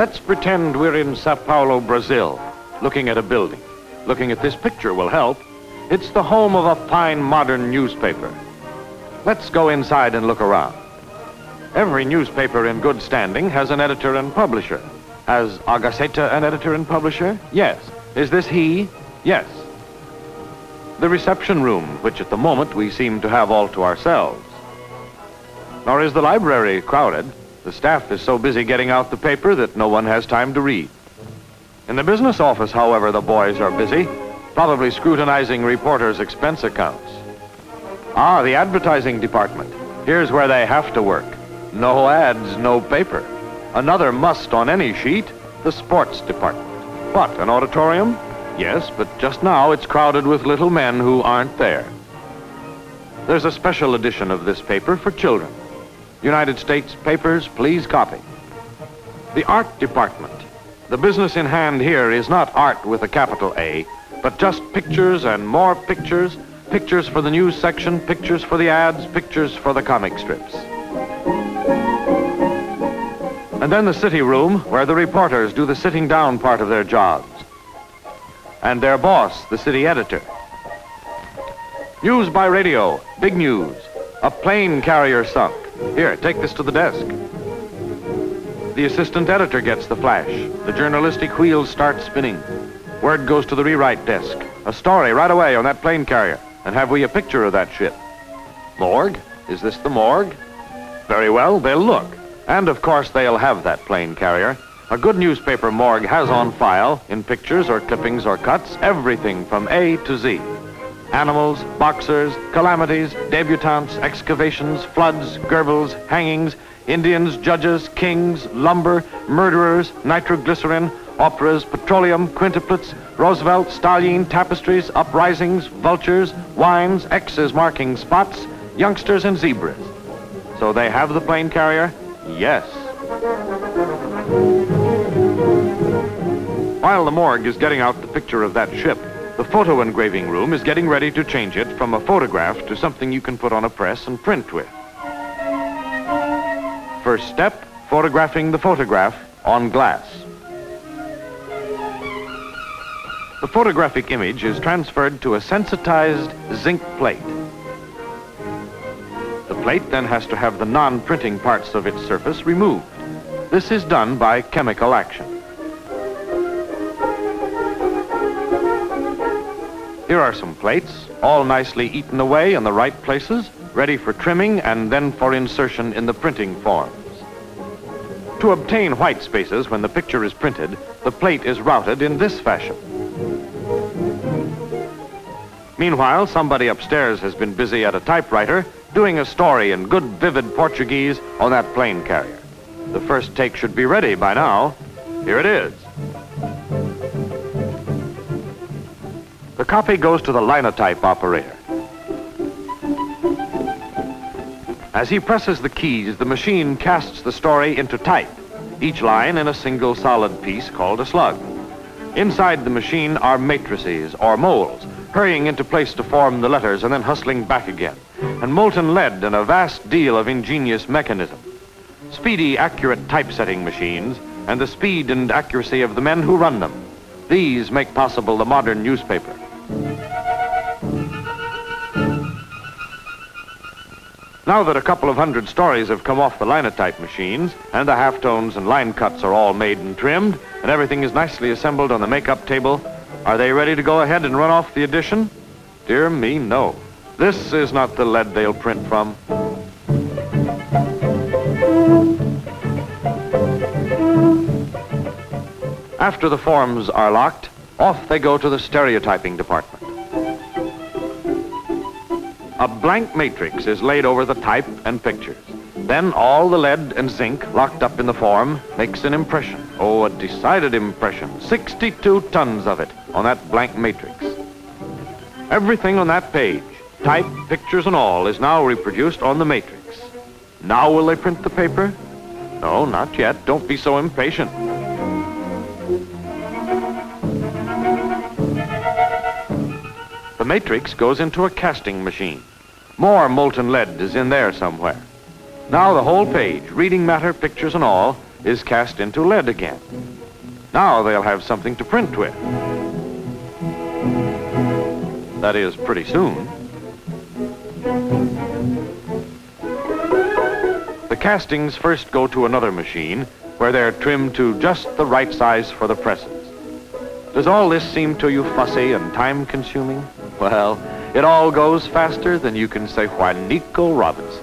Let's pretend we're in Sao Paulo, Brazil, looking at a building. Looking at this picture will help. It's the home of a fine modern newspaper. Let's go inside and look around. Every newspaper in good standing has an editor and publisher. Has A Gazeta an editor and publisher? Yes. Is this he? Yes. The reception room, which at the moment we seem to have all to ourselves. Nor is the library crowded. The staff is so busy getting out the paper that no one has time to read. In the business office, however, the boys are busy, probably scrutinizing reporters' expense accounts. Ah, the advertising department. Here's where they have to work. No ads, no paper. Another must on any sheet, the sports department. What, an auditorium? Yes, but just now it's crowded with little men who aren't there. There's a special edition of this paper for children. United States papers, please copy. The art department. The business in hand here is not art with a capital A, but just pictures and more pictures, pictures for the news section, pictures for the ads, pictures for the comic strips. And then the city room, where the reporters do the sitting down part of their jobs. And their boss, the city editor. News by radio, big news. A plane carrier sunk. Here, take this to the desk. The assistant editor gets the flash. The journalistic wheels start spinning. Word goes to the rewrite desk. A story right away on that plane carrier. And have we a picture of that ship? Morgue? Is this the morgue? Very well, they'll look. And of course they'll have that plane carrier. A good newspaper morgue has on file, in pictures or clippings or cuts, everything from A to Z. Animals, boxers, calamities, debutantes, excavations, floods, Goebbels, hangings, Indians, judges, kings, lumber, murderers, nitroglycerin, operas, petroleum, quintuplets, Roosevelt, Stalin, tapestries, uprisings, vultures, wines, X's marking spots, youngsters and zebras. So they have the plane carrier? Yes. While the morgue is getting out the picture of that ship, the photo engraving room is getting ready to change it from a photograph to something you can put on a press and print with. First step, photographing the photograph on glass. The photographic image is transferred to a sensitized zinc plate. The plate then has to have the non-printing parts of its surface removed. This is done by chemical action. Here are some plates, all nicely eaten away in the right places, ready for trimming and then for insertion in the printing forms. To obtain white spaces when the picture is printed, the plate is routed in this fashion. Meanwhile, somebody upstairs has been busy at a typewriter doing a story in good, vivid Portuguese on that plane carrier. The first take should be ready by now. Here it is. The copy goes to the linotype operator. As he presses the keys, the machine casts the story into type, each line in a single solid piece called a slug. Inside the machine are matrices, or molds, hurrying into place to form the letters and then hustling back again, and molten lead and a vast deal of ingenious mechanism. Speedy, accurate typesetting machines, and the speed and accuracy of the men who run them. These make possible the modern newspaper. Now that a couple of hundred stories have come off the linotype machines, and the halftones and line cuts are all made and trimmed, and everything is nicely assembled on the make-up table, are they ready to go ahead and run off the edition? Dear me, no. This is not the lead they'll print from. After the forms are locked, off they go to the stereotyping department. A blank matrix is laid over the type and pictures. Then all the lead and zinc locked up in the form makes an impression. Oh, a decided impression. 62 tons of it on that blank matrix. Everything on that page, type, pictures, and all, is now reproduced on the matrix. Now will they print the paper? No, not yet. Don't be so impatient. The matrix goes into a casting machine. More molten lead is in there somewhere. Now the whole page, reading matter, pictures, and all, is cast into lead again. Now they'll have something to print with. That is, pretty soon. The castings first go to another machine where they're trimmed to just the right size for the presses. Does all this seem to you fussy and time-consuming? Well, it all goes faster than you can say Juanico Robinson.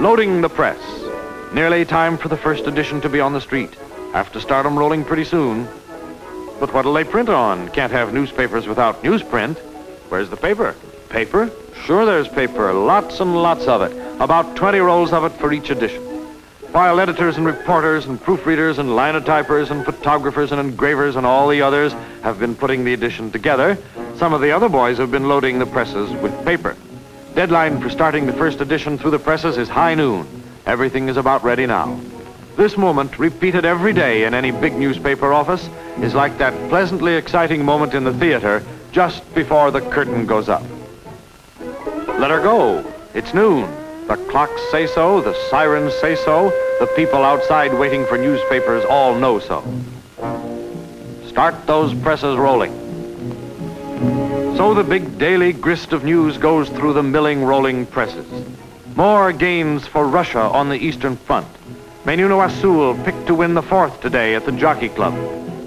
Loading the press. Nearly time for the first edition to be on the street. Have to start them rolling pretty soon. But what'll they print on? Can't have newspapers without newsprint. Where's the paper? Paper? Sure there's paper. Lots and lots of it. About 20 rolls of it for each edition. While editors and reporters and proofreaders and linotypers and photographers and engravers and all the others have been putting the edition together, some of the other boys have been loading the presses with paper. Deadline for starting the first edition through the presses is high noon. Everything is about ready now. This moment, repeated every day in any big newspaper office, is like that pleasantly exciting moment in the theater just before the curtain goes up. Let her go. It's noon. The clocks say so, the sirens say so, the people outside waiting for newspapers all know so. Start those presses rolling. So the big daily grist of news goes through the milling, rolling presses. More gains for Russia on the Eastern Front. Menuno Azul picked to win the 4th today at the Jockey Club.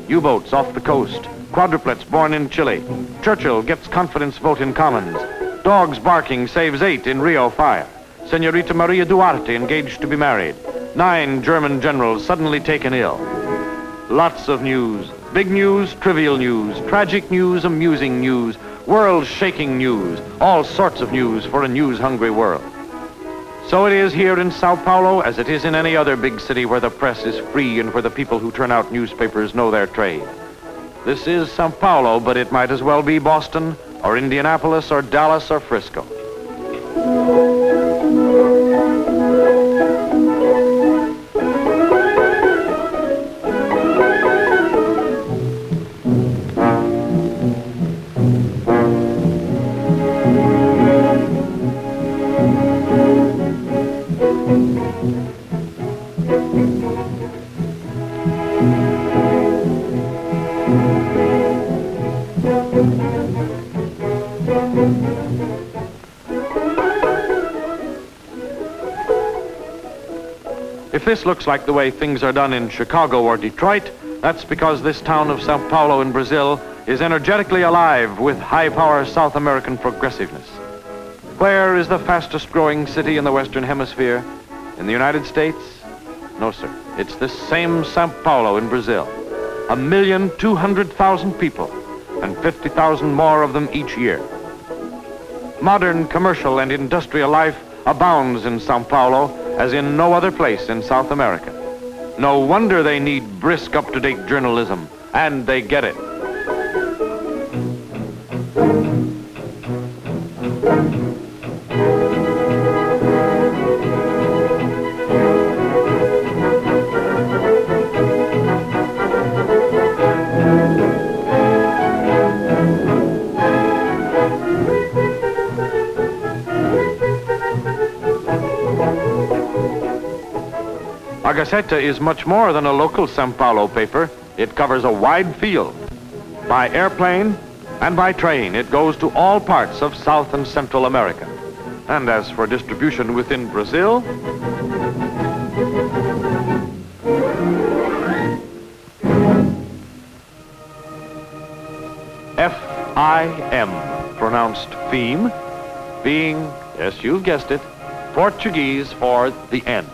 U-boats off the coast. Quadruplets born in Chile. Churchill gets confidence vote in Commons. Dogs barking saves 8 in Rio fire. Senorita Maria Duarte engaged to be married. 9 German generals suddenly taken ill. Lots of news. Big news, trivial news, tragic news, amusing news, world-shaking news, all sorts of news for a news-hungry world. So it is here in Sao Paulo as it is in any other big city where the press is free and where the people who turn out newspapers know their trade. This is Sao Paulo, but it might as well be Boston or Indianapolis or Dallas or Frisco. If this looks like the way things are done in Chicago or Detroit, that's because this town of Sao Paulo in Brazil is energetically alive with high-power South American progressiveness. Where is the fastest growing city in the Western Hemisphere? In the United States? No, sir. It's this same Sao Paulo in Brazil. 1,200,000 people, and 50,000 more of them each year. Modern commercial and industrial life abounds in Sao Paulo as in no other place in South America. No wonder they need brisk, up-to-date journalism, and they get it. A Gazeta is much more than a local Sao Paulo paper. It covers a wide field. By airplane and by train, it goes to all parts of South and Central America. And as for distribution within Brazil, F-I-M, pronounced FEM, being, yes, you've guessed it, Portuguese for the end.